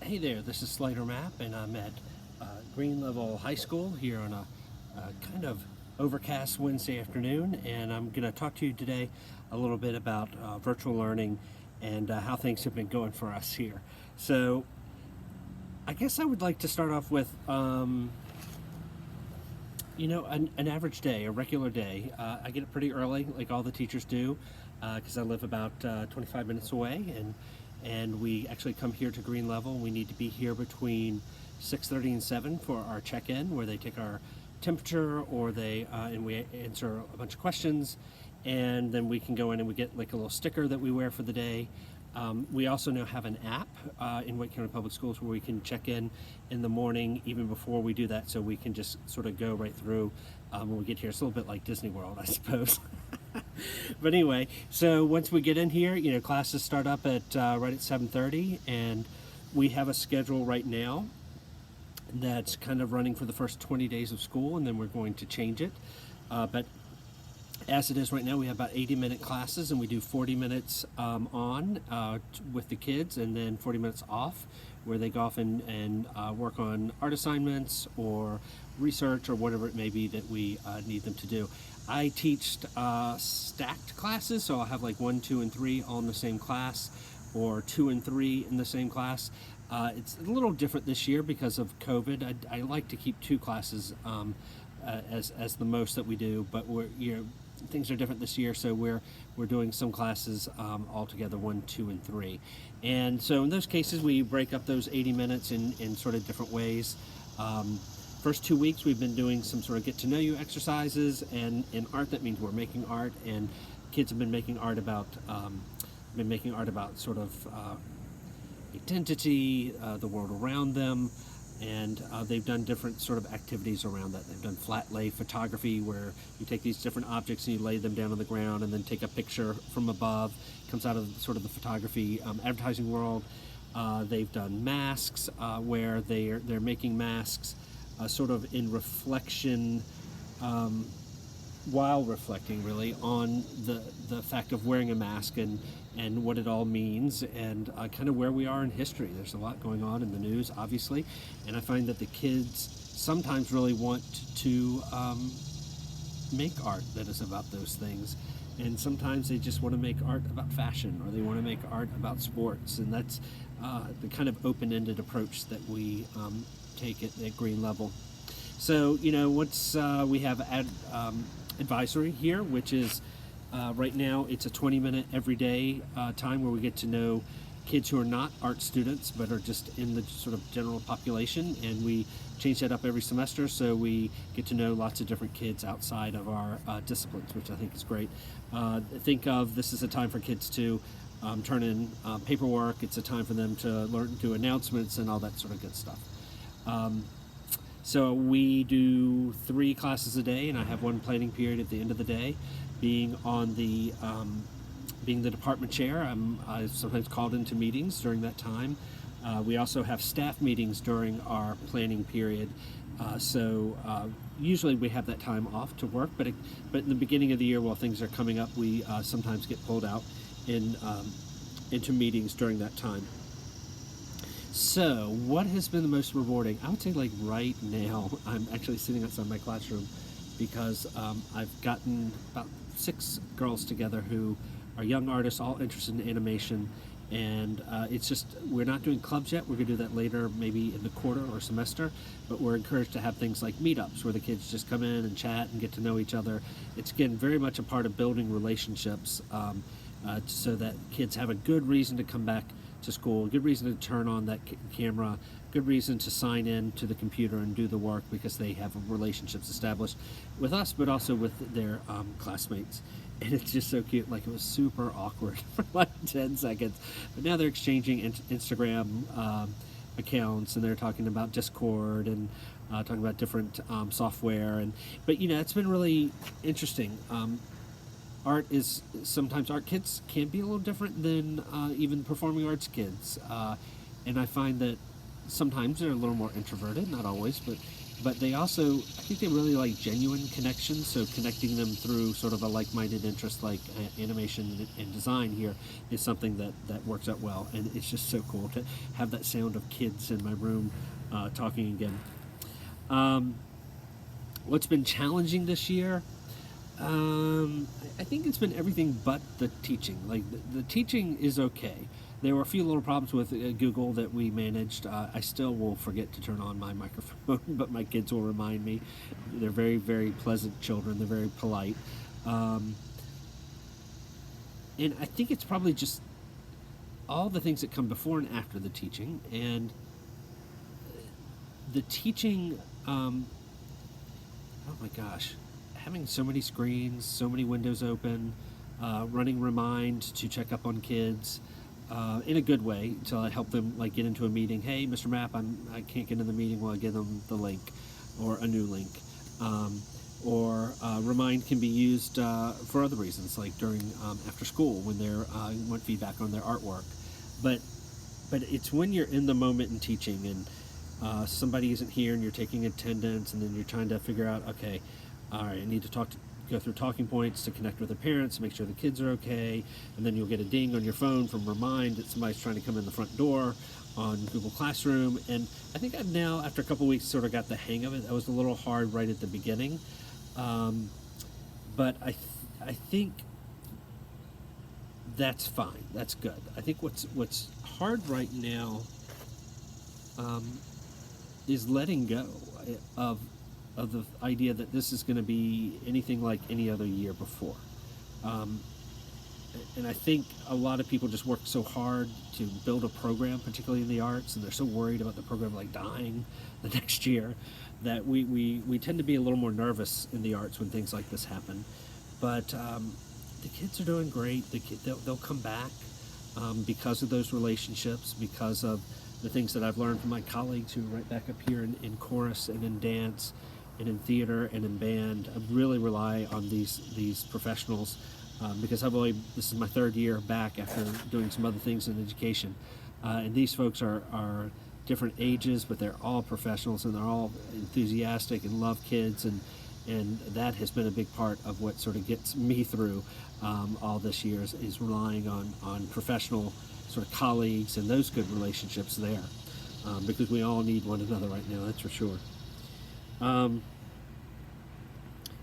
Hey there, this is Slider Map, and I'm at Green Level High School here on a kind of overcast Wednesday afternoon, and I'm going to talk to you today a little bit about virtual learning and how things have been going for us here. So, I guess I would like to start off with, an average day, a regular day. I get up pretty early, like all the teachers do, because I live about 25 minutes away, and we actually come here to Green Level. We need to be here between 6:30 and 7 for our check-in, where they take our temperature, or and we answer a bunch of questions, and then we can go in and we get like a little sticker that we wear for the day. We also now have an app in Wake County Public Schools where we can check in the morning even before we do that, so we can just sort of go right through when we get here. It's a little bit like Disney World, I suppose. But anyway, so once we get in here, classes start up at right at 7:30, and we have a schedule right now that's kind of running for the first 20 days of school, and then we're going to change it. But as it is right now, we have about 80-minute classes, and we do 40 minutes with the kids, and then 40 minutes off, where they go off and work on art assignments or research or whatever it may be that we need them to do. I teach stacked classes, so I'll have like 1, 2, and 3 all in the same class, or 2 and 3 in the same class. It's a little different this year because of COVID. I like to keep 2 classes as the most that we do, but things are different this year, so we're doing some classes all together, 1, 2, and 3. And so in those cases, we break up those 80 minutes in sort of different ways. First 2 weeks, we've been doing some sort of get-to-know-you exercises, and in art, that means we're making art, and kids have been making art about sort of identity, the world around them, and they've done different sort of activities around that. They've done flat lay photography, where you take these different objects and you lay them down on the ground and then take a picture from above. It comes out of sort of the photography advertising world. They've done masks, where they're making masks sort of in reflection, while reflecting really on the fact of wearing a mask and what it all means, and kind of where we are in history. There's a lot going on in the news, obviously, and I find that the kids sometimes really want to make art that is about those things, and sometimes they just want to make art about fashion, or they want to make art about sports, and that's the kind of open-ended approach that we take at Green Level. So, once we have advisory here, which is right now it's a 20-minute everyday time where we get to know kids who are not art students but are just in the sort of general population, and we change that up every semester, so we get to know lots of different kids outside of our disciplines, which I think is great. Think of this as a time for kids to turn in paperwork. It's a time for them to learn, do announcements, and all that sort of good stuff. So we do 3 classes a day, and I have one planning period at the end of the day. Being the department chair, I'm sometimes called into meetings during that time. We also have staff meetings during our planning period. So usually we have that time off to work, but in the beginning of the year, while things are coming up, we sometimes get pulled out into meetings during that time. So, what has been the most rewarding? I would say, like, right now, I'm actually sitting outside my classroom because I've gotten about 6 girls together who are young artists, all interested in animation, and it's just, we're not doing clubs yet. We're going to do that later, maybe in the quarter or semester, but we're encouraged to have things like meetups where the kids just come in and chat and get to know each other. It's, again, very much a part of building relationships, so that kids have a good reason to come back to school, good reason to turn on that camera, good reason to sign in to the computer and do the work, because they have relationships established with us, but also with their classmates. And it's just so cute. Like, it was super awkward for like 10 seconds, but now they're exchanging Instagram accounts, and they're talking about Discord and talking about different software, but it's been really interesting. Art kids can be a little different than even performing arts kids, and I find that sometimes they're a little more introverted, not always, but but they also, I think they really like genuine connections. So connecting them through sort of a like-minded interest like animation and design here is something that works out well. And it's just so cool to have that sound of kids in my room talking again. Um, what's been challenging this year? I think it's been everything but the teaching. Like the teaching is okay. There were a few little problems with Google that we managed. I still will forget to turn on my microphone, but my kids will remind me. They're very, very pleasant children. They're very polite. Um, and I think it's probably just all the things that come before and after the teaching. And the teaching, oh my gosh, having so many screens, so many windows open, running Remind to check up on kids in a good way to help them like get into a meeting. Hey, Mr. Map, I can't get in the meeting. Well, I give them the link or a new link. Or Remind can be used for other reasons, like during after school when they're want feedback on their artwork. But it's when you're in the moment in teaching and somebody isn't here and you're taking attendance and then you're trying to figure out, okay, all right, I need to go through talking points to connect with the parents, make sure the kids are okay, and then you'll get a ding on your phone from Remind that somebody's trying to come in the front door on Google Classroom. And I think I've now, after a couple weeks, sort of got the hang of it. That was a little hard right at the beginning, but I think that's fine. That's good. I think what's hard right now is letting go of the idea that this is going to be anything like any other year before. And I think a lot of people just work so hard to build a program, particularly in the arts, and they're so worried about the program like dying the next year that we tend to be a little more nervous in the arts when things like this happen. But the kids are doing great. They'll come back because of those relationships, because of the things that I've learned from my colleagues who are right back up here in chorus and in dance and in theater and in band. I really rely on these professionals because this is my third year back after doing some other things in education. And these folks are different ages, but they're all professionals and they're all enthusiastic and love kids, and that has been a big part of what sort of gets me through all this year is relying on professional sort of colleagues and those good relationships there, because we all need one another right now, that's for sure.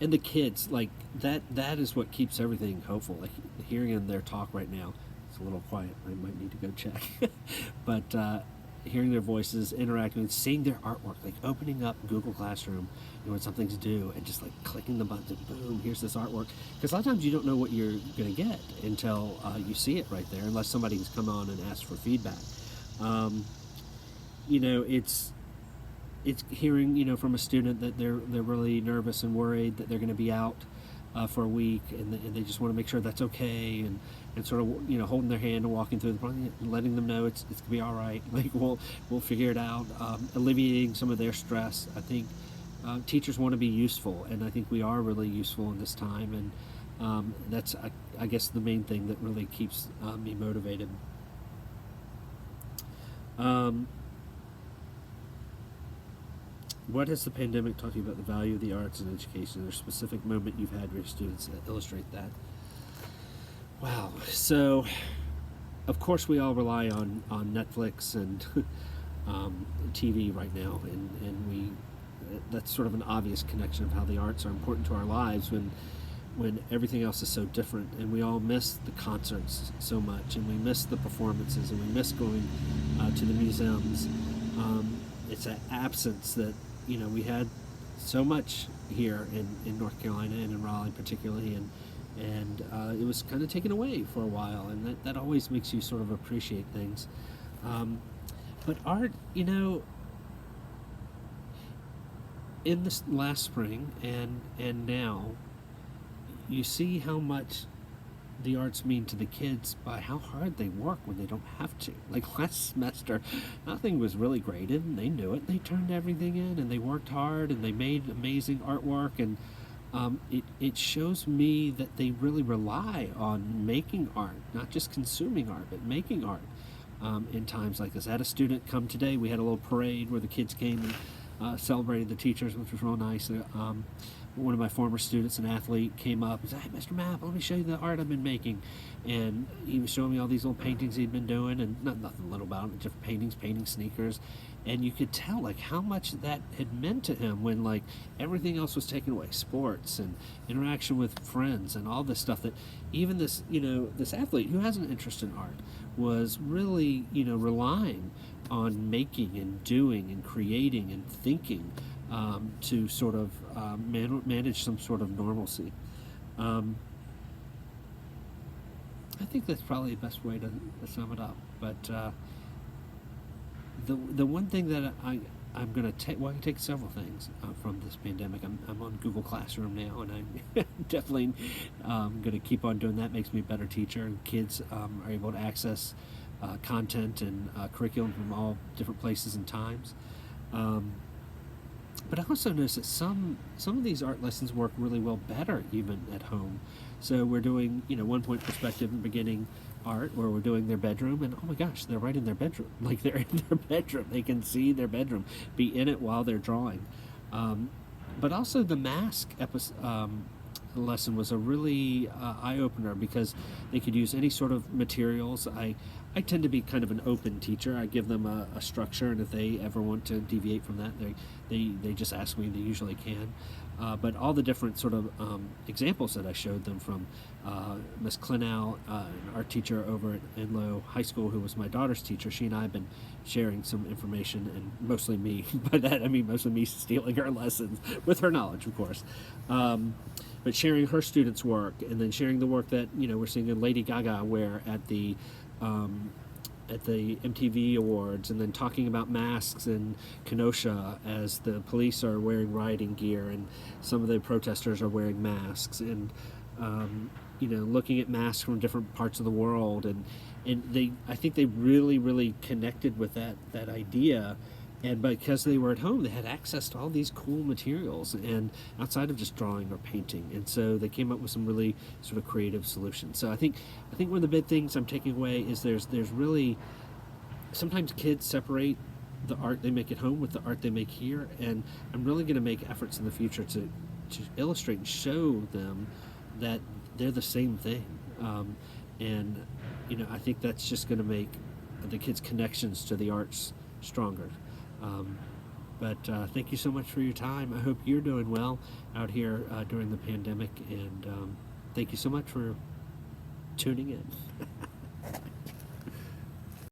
And the kids, like that is what keeps everything hopeful. Like hearing in their talk right now, it's a little quiet. I might need to go check. But hearing their voices, interacting, seeing their artwork, like opening up Google Classroom, when something's due, and just like clicking the button, boom, here's this artwork. Because a lot of times you don't know what you're going to get until you see it right there, unless somebody's come on and asked for feedback. It's hearing, from a student that they're really nervous and worried that they're going to be out for a week, and they just want to make sure that's okay, and sort of holding their hand and walking through the process, and letting them know it's going to be all right. Like we'll figure it out, alleviating some of their stress. I think teachers want to be useful, and I think we are really useful in this time, and that's I guess the main thing that really keeps me motivated. What has the pandemic taught you about the value of the arts and education? Is there a specific moment you've had with your students that illustrate that? Wow. So, of course, we all rely on Netflix and TV right now, and that's sort of an obvious connection of how the arts are important to our lives when everything else is so different, and we all miss the concerts so much, and we miss the performances, and we miss going to the museums. It's an absence that we had so much here in North Carolina and in Raleigh particularly, and it was kind of taken away for a while, and that always makes you sort of appreciate things. But art, in this last spring and now, you see how much the arts mean to the kids by how hard they work when they don't have to. Like last semester, nothing was really graded, and they knew it. They turned everything in, and they worked hard, and they made amazing artwork, and it shows me that they really rely on making art, not just consuming art, but making art in times like this. I had a student come today. We had a little parade where the kids came celebrated the teachers, which was real nice. One of my former students, an athlete, came up and said, "Hey, Mr. Mapp, let me show you the art I've been making." And he was showing me all these little paintings he'd been doing, and nothing little about them, different paintings, painting sneakers. And you could tell like how much that had meant to him when like everything else was taken away, sports and interaction with friends and all this stuff, that even this, this athlete who has an interest in art was really, relying on making and doing and creating and thinking, to sort of manage some sort of normalcy. I think that's probably the best way to sum it up. But the one thing that I'm going to take, well, I can take several things from this pandemic. I'm on Google Classroom now, and I'm definitely going to keep on doing that. Makes me a better teacher, and kids are able to access content and curriculum from all different places and times. But I also noticed that some of these art lessons work really well better even at home. So we're doing, 1 point perspective in beginning art, where we're doing their bedroom, and oh my gosh, they're right in their bedroom. Like, they're in their bedroom. They can see their bedroom, be in it while they're drawing. But also the mask lesson was a really eye-opener, because they could use any sort of materials. I tend to be kind of an open teacher. I give them a structure, and if they ever want to deviate from that, they just ask me. They usually can. But all the different sort of examples that I showed them from Miss Klenow, an art teacher over at Enloe High School, who was my daughter's teacher. She and I have been sharing some information, and mostly me. By that I mean mostly me stealing her lessons, with her knowledge, of course. But sharing her students' work, and then sharing the work that we're seeing in Lady Gaga wear at the MTV Awards, and then talking about masks in Kenosha as the police are wearing rioting gear and some of the protesters are wearing masks, and looking at masks from different parts of the world, and I think they really connected with that idea. And because they were at home, they had access to all these cool materials, and outside of just drawing or painting. And so they came up with some really sort of creative solutions. So I think one of the big things I'm taking away is there's really, sometimes kids separate the art they make at home with the art they make here, and I'm really going to make efforts in the future to illustrate and show them that they're the same thing. And I think that's just going to make the kids' connections to the arts stronger. But thank you so much for your time. I hope you're doing well out here during the pandemic, and thank you so much for tuning in.